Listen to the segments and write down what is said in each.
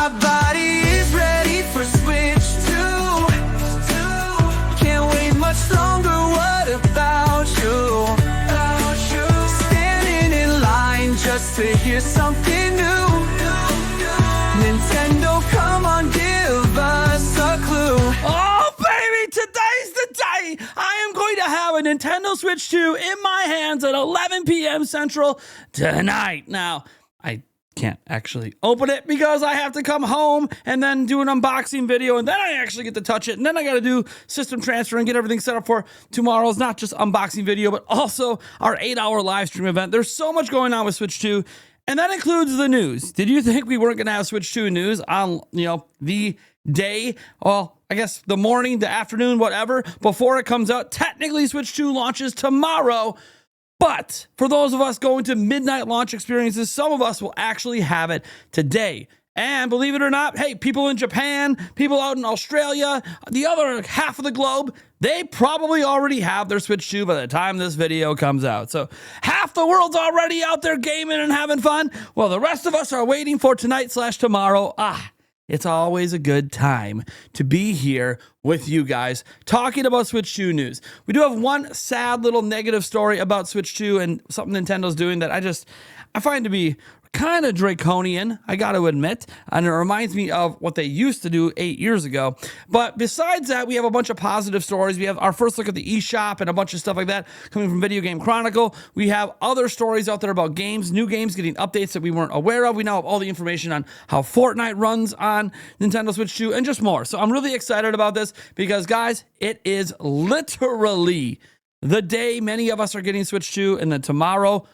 My body is ready for Switch 2. Can't wait much longer, what about you? Standing in line just to hear something new. Nintendo, come on, give us a clue. Oh, baby, today's the day I am going to have a Nintendo Switch 2 in my hands at 11 p.m. Central tonight. Now, I can't actually open it because I have to come home and then do an unboxing video, and then I actually get to touch it, and then I got to do system transfer and get everything set up for tomorrow's not just unboxing video, but also our 8-hour live stream event. There's so much going on with Switch 2, and that includes the news. Did you think we weren't going to have Switch 2 news on, the day? Well, I guess the morning, the afternoon, whatever, before it comes out. Technically, Switch 2 launches tomorrow. But for those of us going to midnight launch experiences, some of us will actually have it today. And believe it or not, hey, people in Japan, people out in Australia, the other half of the globe, they probably already have their Switch 2 by the time this video comes out. So half the world's already out there gaming and having fun. Well, the rest of us are waiting for tonight/tomorrow. It's always a good time to be here with you guys talking about Switch 2 news. We do have one sad little negative story about Switch 2 and something Nintendo's doing that I find to be kind of draconian, I got to admit, and it reminds me of what they used to do 8 years ago. But besides that, we have a bunch of positive stories. We have our first look at the eShop and a bunch of stuff like that coming from Video Game Chronicle. We have other stories out there about games, new games getting updates that we weren't aware of. We now have all the information on how Fortnite runs on Nintendo Switch 2 and just more. So I'm really excited about this because, guys, it is literally the day many of us are getting Switch 2, and then tomorrow,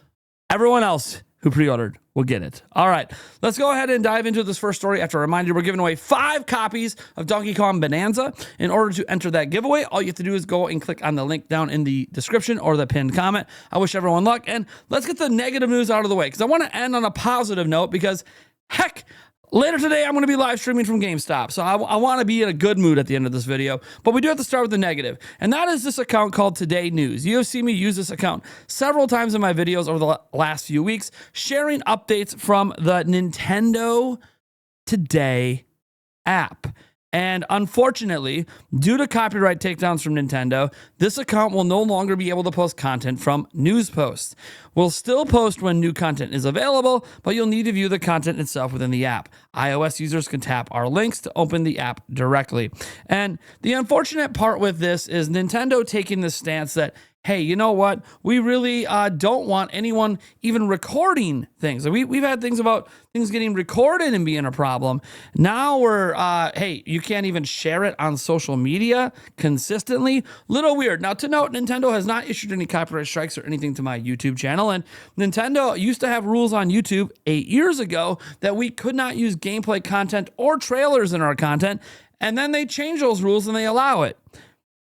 everyone else who pre-ordered will get it. All right, let's go ahead and dive into this first story. After a reminder, we're giving away 5 copies of Donkey Kong Bonanza. In order to enter that giveaway, all you have to do is go and click on the link down in the description or the pinned comment. I wish everyone luck, and let's get the negative news out of the way because I want to end on a positive note because, heck, later today, I'm going to be live streaming from GameStop, so I want to be in a good mood at the end of this video, but we do have to start with the negative, and that is this account called Today News. You have seen me use this account several times in my videos over the last few weeks, sharing updates from the Nintendo Today app. And unfortunately, due to copyright takedowns from Nintendo, this account will no longer be able to post content from news posts. We'll still post when new content is available, but you'll need to view the content itself within the app. iOS users can tap our links to open the app directly. And the unfortunate part with this is Nintendo taking the stance that, hey, you know what? We really don't want anyone even recording things. We've had things about things getting recorded and being a problem. Now we're, hey, you can't even share it on social media consistently. Little weird. Now, to note, Nintendo has not issued any copyright strikes or anything to my YouTube channel. And Nintendo used to have rules on YouTube 8 years ago that we could not use gameplay content or trailers in our content. And then they change those rules and they allow it.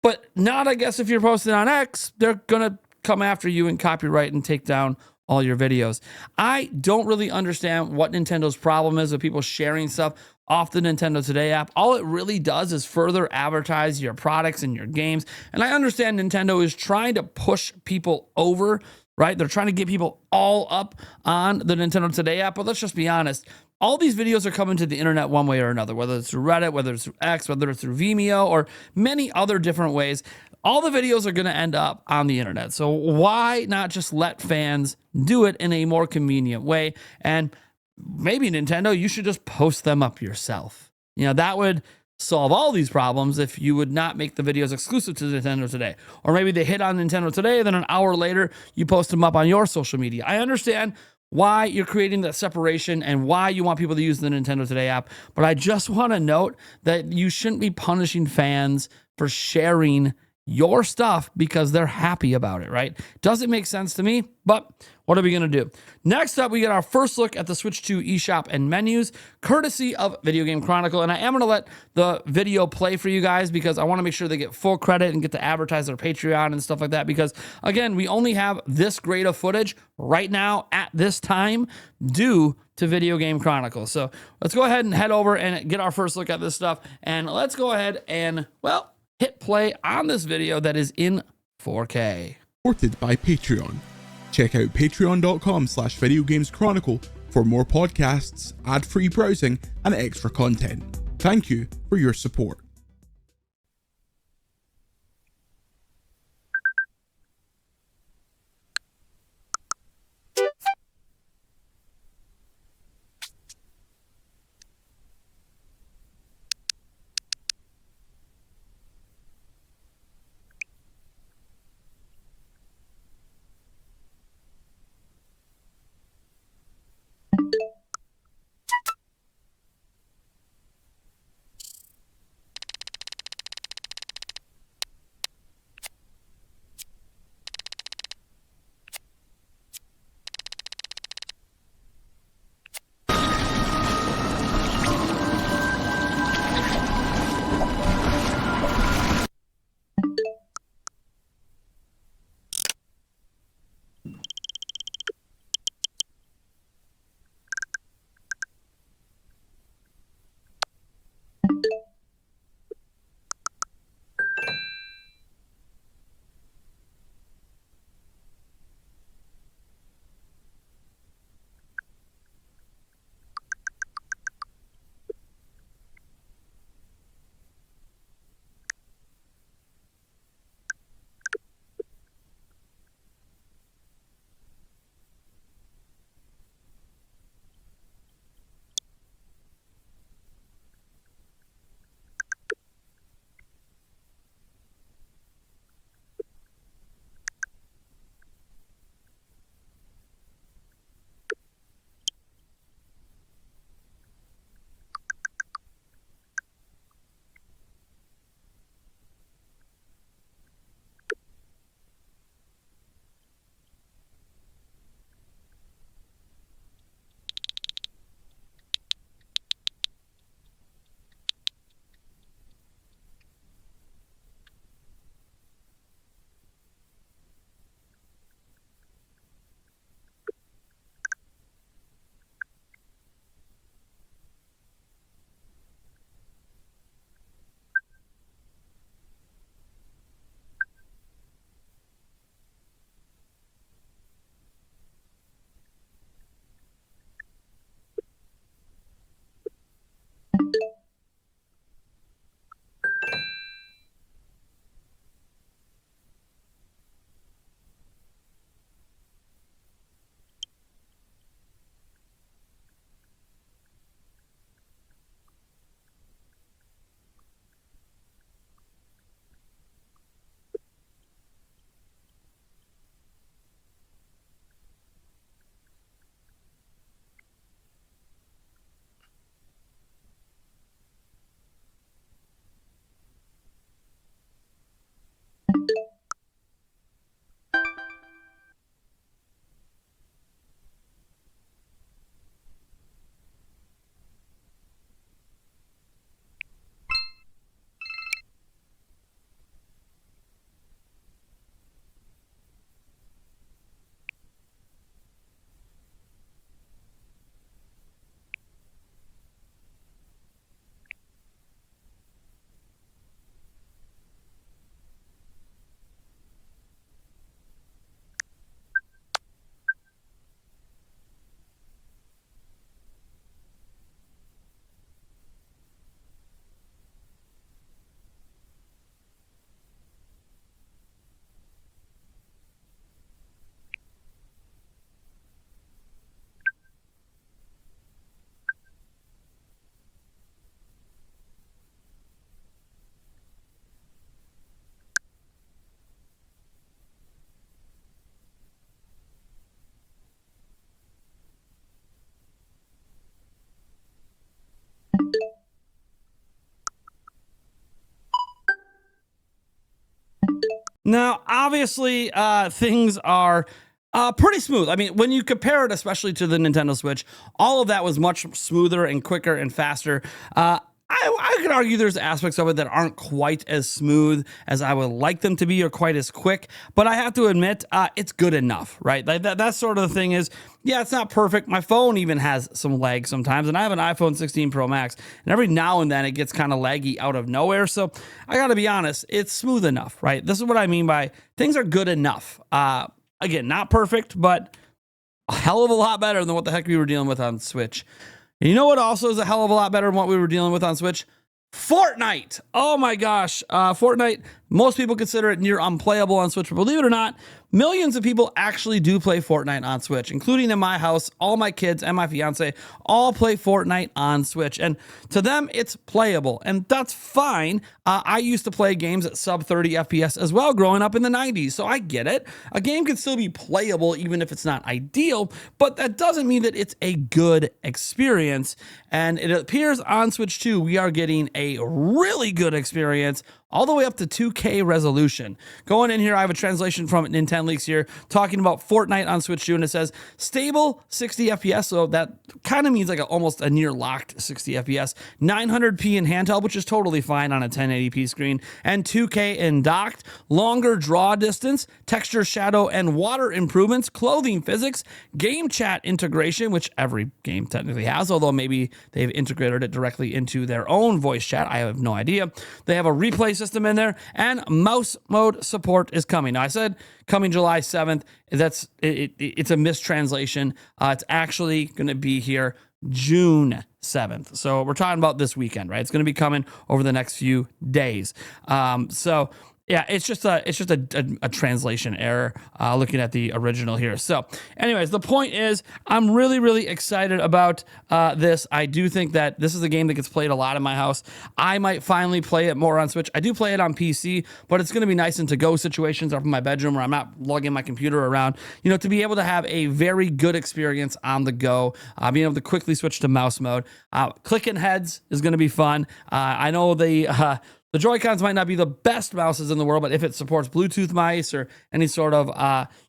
But not, I guess, if you're posting on X, they're going to come after you and copyright and take down all your videos. I don't really understand what Nintendo's problem is with people sharing stuff off the Nintendo Today app. All it really does is further advertise your products and your games. And I understand Nintendo is trying to push people over, right? They're trying to get people all up on the Nintendo Today app. But let's just be honest. All these videos are coming to the internet one way or another, whether it's through Reddit, whether it's through X, whether it's through Vimeo, or many other different ways. All the videos are going to end up on the internet. So why not just let fans do it in a more convenient way? And maybe Nintendo, you should just post them up yourself. That would solve all these problems if you would not make the videos exclusive to Nintendo Today. Or maybe they hit on Nintendo Today, then an hour later, you post them up on your social media. I understand why you're creating that separation and why you want people to use the Nintendo Today app. But I just want to note that you shouldn't be punishing fans for sharing your stuff because they're happy about it, right? Doesn't make sense to me, but what are we going to do? Next up, we get our first look at the Switch 2 eShop and menus, courtesy of Video Game Chronicle. And I am going to let the video play for you guys because I want to make sure they get full credit and get to advertise their Patreon and stuff like that. Because, again, we only have this great of footage right now at this time due to Video Game Chronicle. So let's go ahead and head over and get our first look at this stuff. And let's go ahead and, well, hit play on this video that is in 4K. Supported by Patreon. Check out patreon.com/videogameschronicle for more podcasts, ad-free browsing, and extra content. Thank you for your support. Now, obviously, things are pretty smooth. I mean, when you compare it, especially to the Nintendo Switch, all of that was much smoother and quicker and faster. I could argue there's aspects of it that aren't quite as smooth as I would like them to be, or quite as quick, but I have to admit, it's good enough, right? Like that sort of the thing is, yeah, it's not perfect. My phone even has some lag sometimes, and I have an iPhone 16 Pro Max, and every now and then it gets kind of laggy out of nowhere. So I got to be honest, it's smooth enough, right? This is what I mean by things are good enough. Again, not perfect, but a hell of a lot better than what the heck we were dealing with on Switch. And you know what also is a hell of a lot better than what we were dealing with on Switch? Fortnite. Oh my gosh. Fortnite, most people consider it near unplayable on Switch, but believe it or not, millions of people actually do play Fortnite on Switch, including in my house. All my kids and my fiance all play Fortnite on Switch, and to them, it's playable, and that's fine. I used to play games at sub 30 FPS as well growing up in the 90s, so I get it. A game can still be playable even if it's not ideal, but that doesn't mean that it's a good experience, and it appears on Switch 2, we are getting a really good experience all the way up to 2K resolution. Going in here, I have a translation from Nintendo Leaks here talking about Fortnite on Switch 2, and it says stable 60 FPS, so that kind of means like almost a near locked 60 FPS, 900p in handheld, which is totally fine on a 1080p screen, and 2K in docked, longer draw distance, texture, shadow, and water improvements, clothing physics, game chat integration, which every game technically has, although maybe they've integrated it directly into their own voice chat. I have no idea. They have a replay system in there, and mouse mode support is coming. Now, I said coming July 7th. It's a mistranslation. It's actually going to be here June 7th. So we're talking about this weekend, right? It's going to be coming over the next few days. So yeah, it's just a translation error looking at the original here. So anyways, the point is I'm really, really excited about this. I do think that this is a game that gets played a lot in my house. I might finally play it more on Switch. I do play it on PC, but it's going to be nice in to-go situations up in my bedroom where I'm not lugging my computer around, to be able to have a very good experience on the go, being able to quickly switch to mouse mode. Clicking heads is going to be fun. I know the Joy-Cons might not be the best mouses in the world, but if it supports Bluetooth mice or any sort of,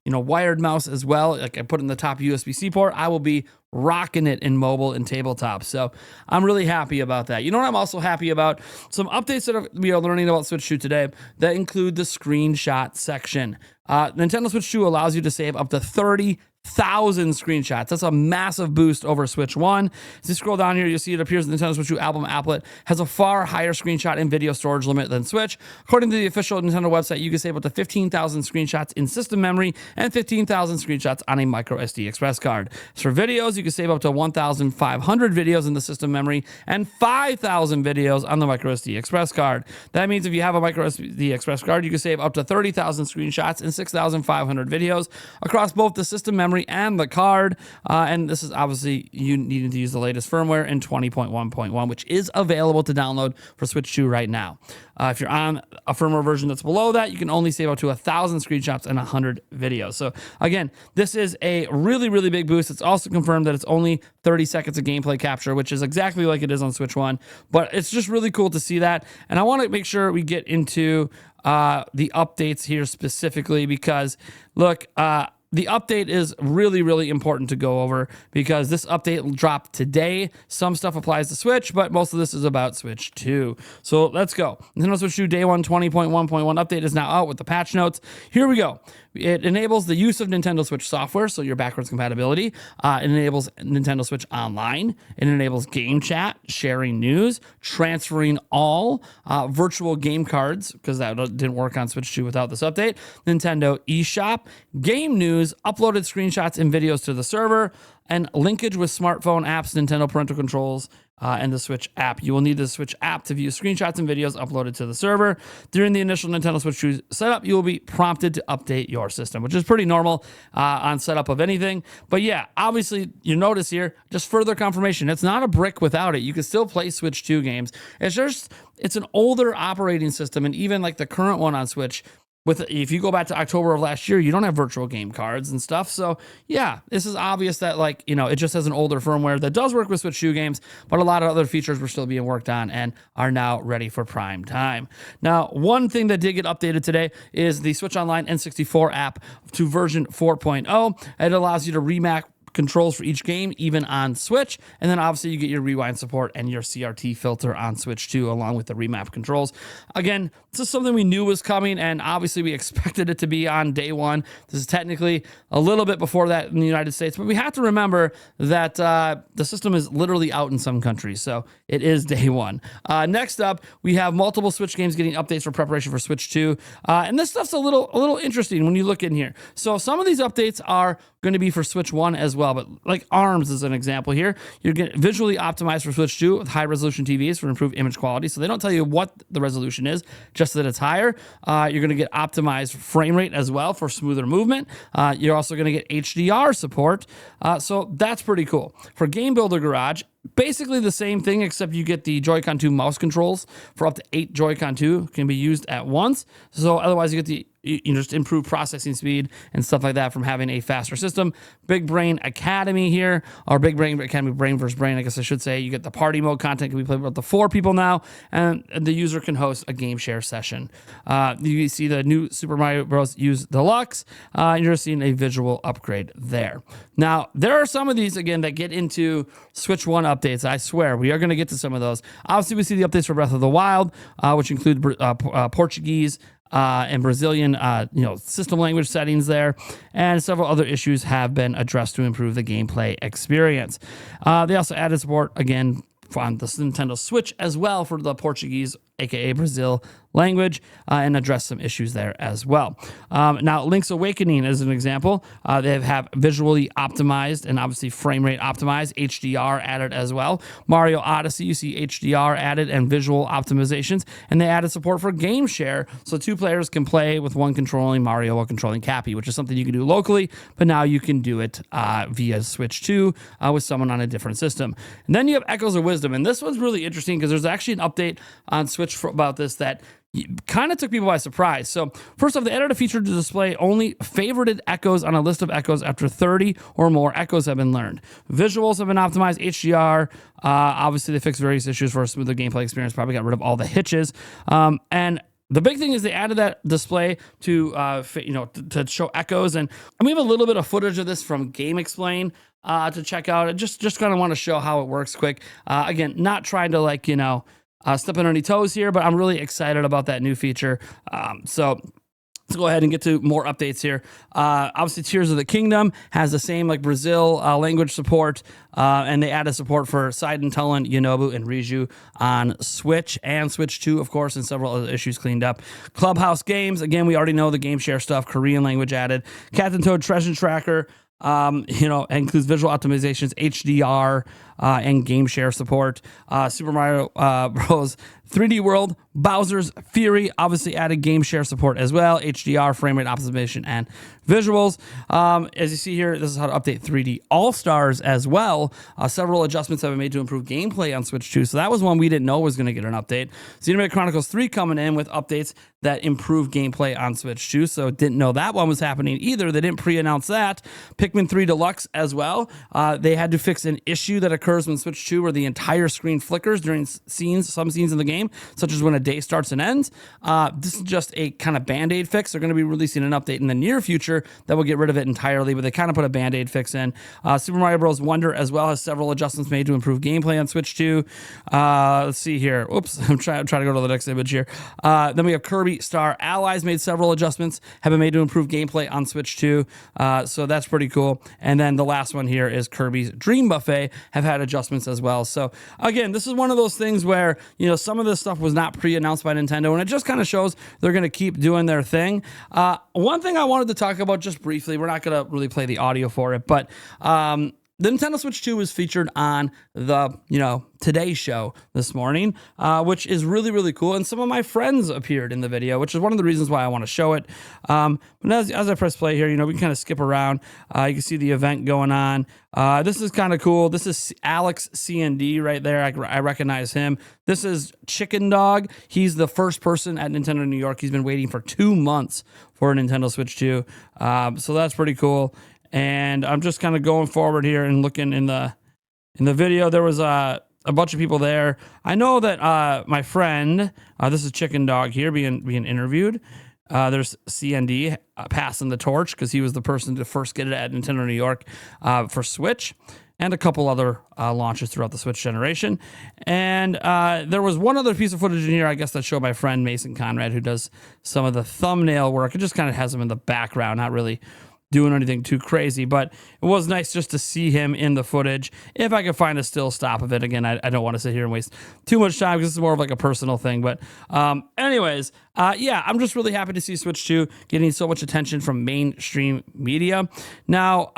wired mouse as well, like I put in the top USB-C port, I will be rocking it in mobile and tabletop. So I'm really happy about that. You know what I'm also happy about? Some updates that we are learning about Switch 2 today that include the screenshot section. Nintendo Switch 2 allows you to save up to 30,000 screenshots. That's a massive boost over Switch 1. As you scroll down here, you'll see it appears the Nintendo Switch 2 album applet has a far higher screenshot and video storage limit than Switch. According to the official Nintendo website, you can save up to 15,000 screenshots in system memory and 15,000 screenshots on a micro SD express card. As for videos, you can save up to 1,500 videos in the system memory and 5,000 videos on the micro SD express card. That means if you have a micro SD express card, you can save up to 30,000 screenshots and 6,500 videos across both the system memory and the card. And this is obviously you needing to use the latest firmware in 20.1.1, which is available to download for Switch 2 right now. If you're on a firmware version that's below that, you can only save up to 1,000 screenshots and 100 videos. So again, this is a really, really big boost. It's also confirmed that it's only 30 seconds of gameplay capture, which is exactly like it is on Switch 1. But it's just really cool to see that. And I want to make sure we get into the updates here specifically because, look, the update is really, really important to go over because this update dropped today. Some stuff applies to Switch, but most of this is about Switch 2. So let's go. Nintendo Switch 2 Day 1 20.1.1 update is now out with the patch notes. Here we go. It enables the use of Nintendo Switch software, so your backwards compatibility. It enables Nintendo Switch Online. It enables game chat, sharing news, transferring all virtual game cards, because that didn't work on Switch 2 without this update. Nintendo eShop, game news, uploaded screenshots and videos to the server, and linkage with smartphone apps, Nintendo parental controls, and the Switch app. You will need the Switch app to view screenshots and videos uploaded to the server. During the initial Nintendo Switch 2 setup, you will be prompted to update your system, which is pretty normal on setup of anything. But yeah, obviously, you notice here, just further confirmation. It's not a brick without it. You can still play Switch 2 games. It's an older operating system, and even like the current one on Switch, if you go back to October of last year, you don't have virtual game cards and stuff. So yeah, this is obvious that it just has an older firmware that does work with Switch 2 games, but a lot of other features were still being worked on and are now ready for prime time. Now, one thing that did get updated today is the Switch Online N64 app to version 4.0. It allows you to remap controls for each game, even on Switch. And then obviously you get your rewind support and your CRT filter on Switch too, along with the remap controls. Again, this is something we knew was coming, and obviously we expected it to be on day one. This is technically a little bit before that in the United States, but we have to remember that the system is literally out in some countries, so it is day one. Next up, we have multiple Switch games getting updates for preparation for Switch 2, and this stuff's a little interesting when you look in here. So some of these updates are going to be for Switch 1 as well, but like ARMS is an example here. You're getting visually optimized for Switch 2 with high-resolution TVs for improved image quality, so they don't tell you what the resolution is, just that it's higher. You're going to get optimized frame rate as well for smoother movement. You're also going to get HDR support, so that's pretty cool. For Game Builder Garage, basically the same thing, except you get the Joy-Con 2 mouse controls for up to 8 Joy-Con 2 can be used at once. So otherwise you get the just improved processing speed and stuff like that from having a faster system. Big Brain Academy here, or Big Brain Academy, Brain versus Brain, I guess I should say. You get the party mode content can be played with up to 4 people now, and the user can host a game share session. You see the new Super Mario Bros. Use Deluxe. You're seeing a visual upgrade there. Now, there are some of these, again, that get into Switch 1 updates. I swear, we are going to get to some of those. Obviously, we see the updates for Breath of the Wild, which include Portuguese, and Brazilian, system language settings there, and several other issues have been addressed to improve the gameplay experience. They also added support, again, on the Nintendo Switch as well for the Portuguese, aka Brazil language, and address some issues there as well. Now, Link's Awakening is an example. They have visually optimized and obviously frame rate optimized, HDR added as well. Mario Odyssey, you see HDR added and visual optimizations, and they added support for game share, so 2 players can play with one controlling Mario or controlling Cappy, which is something you can do locally, but now you can do it via Switch 2 with someone on a different system. And then you have Echoes of Wisdom, and this one's really interesting because there's actually an update on Switch about this that kind of took people by surprise. So first off, they added a feature to display only favorited echoes on a list of echoes after 30 or more echoes have been learned. Visuals have been optimized, HDR. Obviously, they fixed various issues for a smoother gameplay experience, probably got rid of all the hitches. And the big thing is they added that display to to show echoes, and we have a little bit of footage of this from Game Explain to check out. I just kind of want to show how it works quick. Again, not trying to step on any toes here, but I'm really excited about that new feature. So let's go ahead and get to more updates here. Obviously, Tears of the Kingdom has the same like Brazil language support, and they added support for Sidon, Tulin, Yonobu, and Riju on Switch and Switch 2, of course, and several other issues cleaned up. Clubhouse Games, again, we already know the game share stuff. Korean language added. Captain Toad Treasure Tracker, includes visual optimizations, HDR, and game share support. Super Mario Bros. 3D World, Bowser's Fury, obviously added game share support as well, HDR, frame rate optimization, and visuals. As you see here, this is how to update 3D All-Stars as well. Several adjustments have been made to improve gameplay on Switch 2, so that was one we didn't know was going to get an update. Xenoblade Chronicles 3 coming in with updates that improve gameplay on Switch 2, so didn't know that one was happening either. They didn't pre-announce that. Pikmin 3 Deluxe as well. They had to fix an issue that occurs when Switch 2 where the entire screen flickers during some scenes in the game, such as when a day starts and ends. This is just a kind of Band-Aid fix. They're going to be releasing an update in the near future that will get rid of it entirely, but they kind of put a Band-Aid fix in. Super Mario Bros. Wonder as well has several adjustments made to improve gameplay on Switch 2. Let's see here. Oops, I'm trying to go to the next image here. Then we have Kirby Star Allies made several adjustments, have been made to improve gameplay on Switch 2. So that's pretty cool. And then the last one here is Kirby's Dream Buffet have had adjustments as well. So again, this is one of those things where, some of this stuff was not pre-announced by Nintendo, and it just kind of shows they're going to keep doing their thing. One thing I wanted to talk about just briefly, we're not going to really play the audio for it, but the Nintendo Switch 2 was featured on the, Today Show this morning, which is really, really cool. And some of my friends appeared in the video, which is one of the reasons why I want to show it. But as I press play here, we can kind of skip around. You can see the event going on. This is kind of cool. This is Alex CND right there. I recognize him. This is Chicken Dog. He's the first person at Nintendo New York. He's been waiting for 2 months for a Nintendo Switch 2. So that's pretty cool. And I'm just kind of going forward here and looking in the video. There was a bunch of people there. I know that my friend, this is Chicken Dog here being interviewed. There's CND passing the torch because he was the person to first get it at Nintendo New York for Switch, and a couple other launches throughout the Switch generation. And there was one other piece of footage in here, I guess, that showed my friend Mason Conrad, who does some of the thumbnail work. It just kind of has him in the background, not really doing anything too crazy, but it was nice just to see him in the footage. If I could find a still stop of it, again, I don't want to sit here and waste too much time because this is more of like a personal thing. But anyways, yeah, I'm just really happy to see Switch 2 getting so much attention from mainstream media. Now,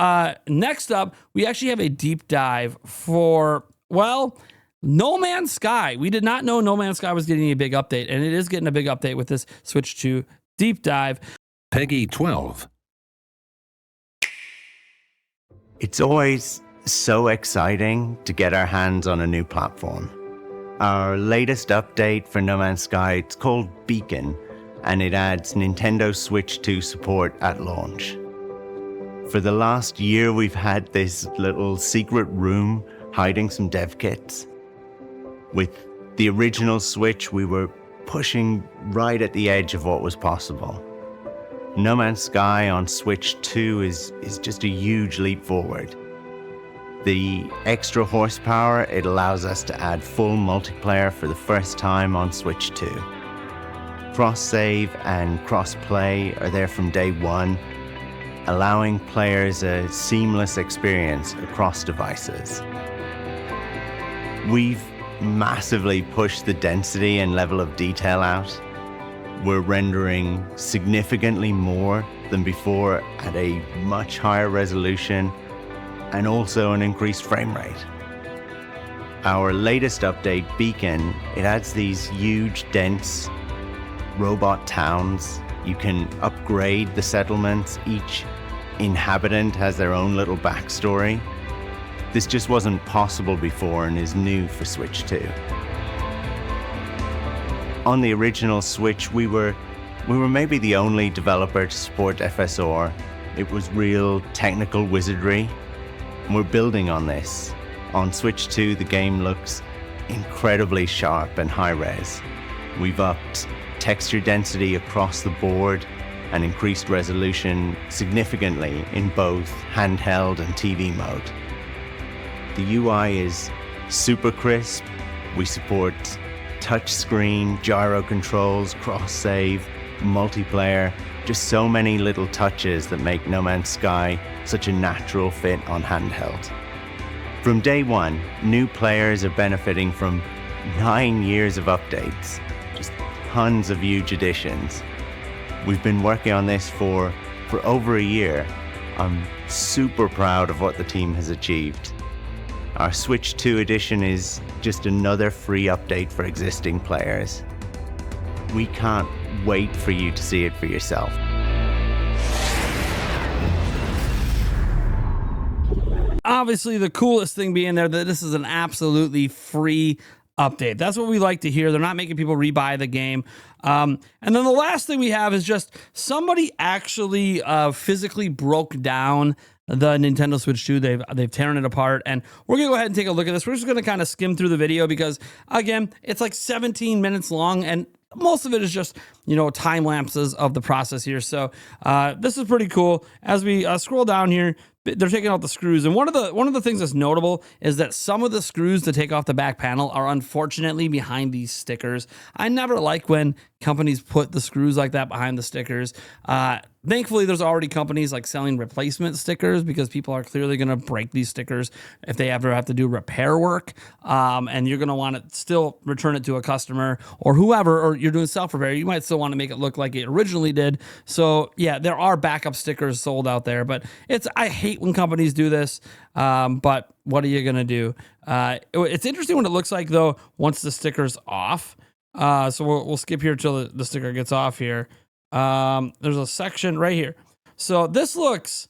next up, we actually have a deep dive for, well, No Man's Sky. We did not know No Man's Sky was getting a big update, and it is getting a big update with this Switch 2 deep dive. Peggy 12. It's always so exciting to get our hands on a new platform. Our latest update for No Man's Sky, it's called Beacon, and it adds Nintendo Switch 2 support at launch. For the last year, we've had this little secret room hiding some dev kits. With the original Switch, we were pushing right at the edge of what was possible. No Man's Sky on Switch 2 is just a huge leap forward. The extra horsepower, it allows us to add full multiplayer for the first time on Switch 2. Cross-save and cross-play are there from day one, allowing players a seamless experience across devices. We've massively pushed the density and level of detail out. We're rendering significantly more than before at a much higher resolution and also an increased frame rate. Our latest update, Beacon, it adds these huge, dense robot towns. You can upgrade the settlements. Each inhabitant has their own little backstory. This just wasn't possible before and is new for Switch 2. On the original Switch, we were maybe the only developer to support FSR. It was real technical wizardry, and we're building on this. On Switch 2, the game looks incredibly sharp and high-res. We've upped texture density across the board and increased resolution significantly in both handheld and TV mode. The UI is super crisp. We support touchscreen, gyro controls, cross-save, multiplayer, just so many little touches that make No Man's Sky such a natural fit on handheld. From day one, new players are benefiting from 9 years of updates, just tons of huge additions. We've been working on this for over a year. I'm super proud of what the team has achieved. Our Switch 2 edition is just another free update for existing players. We can't wait for you to see it for yourself. Obviously, the coolest thing being there that this is an absolutely free update. That's what we like to hear. They're not making people rebuy the game. And then the last thing we have is just somebody actually physically broke down the Nintendo Switch 2. They've torn it apart, and we're gonna go ahead and take a look at this. We're just gonna kind of skim through the video because, again, it's like 17 minutes long, and most of it is just, time lapses of the process here. So this is pretty cool. As we scroll down here, they're taking out the screws, and one of the things that's notable is that some of the screws to take off the back panel are unfortunately behind these stickers. I never like when companies put the screws like that behind the stickers. Thankfully, there's already companies like selling replacement stickers because people are clearly going to break these stickers if they ever have to do repair work. And you're going to want to still return it to a customer or whoever, or you're doing self-repair. You might still want to make it look like it originally did. So yeah, there are backup stickers sold out there, but I hate when companies do this. But what are you going to do? It's interesting what it looks like though, once the sticker's off. So we'll skip here till the sticker gets off here. There's a section right here. So this looks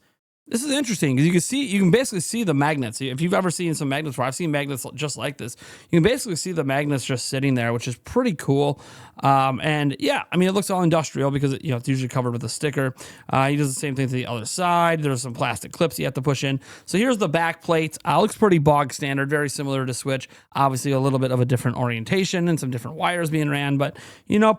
This is interesting because you can basically see the magnets. If you've ever seen some magnets where I've seen magnets just like this, you can basically see the magnets just sitting there, which is pretty cool. And yeah, I mean, it looks all industrial because it's usually covered with a sticker. He does the same thing to the other side. There's some plastic clips you have to push in. So here's the back plate. Looks pretty bog standard, very similar to Switch. Obviously a little bit of a different orientation and some different wires being ran, but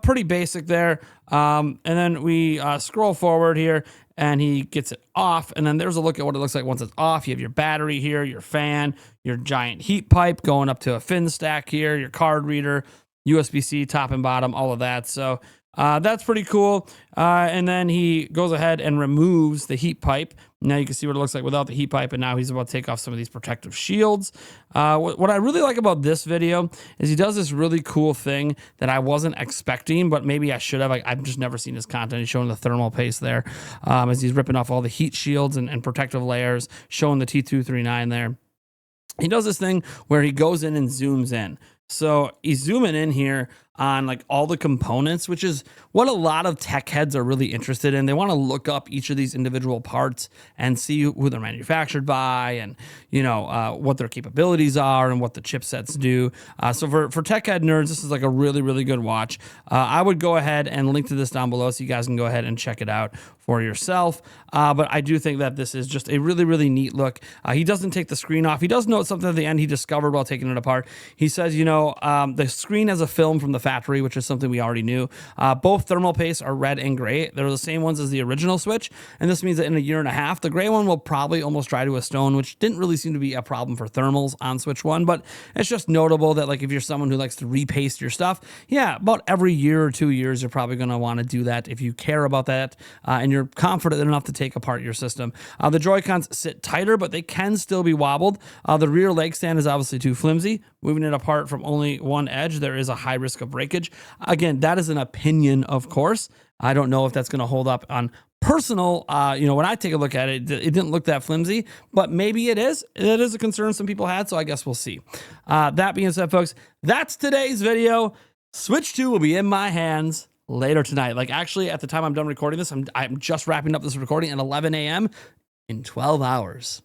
pretty basic there. And then we scroll forward here, and he gets it off, and then there's a look at what it looks like once it's off. You have your battery here, your fan, your giant heat pipe going up to a fin stack here, your card reader, USB-C top and bottom, all of that. So that's pretty cool. And then he goes ahead and removes the heat pipe. Now you can see what it looks like without the heat pipe, and now he's about to take off some of these protective shields. What I really like about this video is he does this really cool thing that I wasn't expecting, but maybe I should have. I've just never seen his content. He's showing the thermal paste there as he's ripping off all the heat shields and protective layers, showing the T239 there. He does this thing where he goes in and zooms in. So he's zooming in here on like all the components, which is what a lot of tech heads are really interested in. They want to look up each of these individual parts and see who they're manufactured by, and what their capabilities are and what the chipsets do. So for tech head nerds, this is like a really, really good watch. I would go ahead and link to this down below so you guys can go ahead and check it out for yourself. But I do think that this is just a really, really neat look. He doesn't take the screen off. He does note something at the end he discovered while taking it apart. He says, the screen has a film from the factory, which is something we already knew. Both thermal pastes are red and gray. They're the same ones as the original Switch, and this means that in a year and a half, the gray one will probably almost dry to a stone, which didn't really seem to be a problem for thermals on Switch 1, but it's just notable that like if you're someone who likes to repaste your stuff, yeah, about every year or 2 years, you're probably going to want to do that if you care about that and you're confident enough to take apart your system. The Joy-Cons sit tighter, but they can still be wobbled. The rear leg stand is obviously too flimsy. Moving it apart from only one edge, there is a high risk of breakage. Again, that is an opinion, of course. I don't know if that's going to hold up on personal. When I take a look at it, it didn't look that flimsy, but maybe it is. It is a concern some people had, so I guess we'll see. That being said, folks, that's today's video. Switch 2 will be in my hands later tonight. Like actually, at the time I'm done recording this, I'm just wrapping up this recording at 11 a.m. in 12 hours.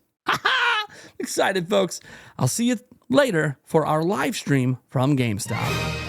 Excited, folks. I'll see you later for our live stream from GameStop.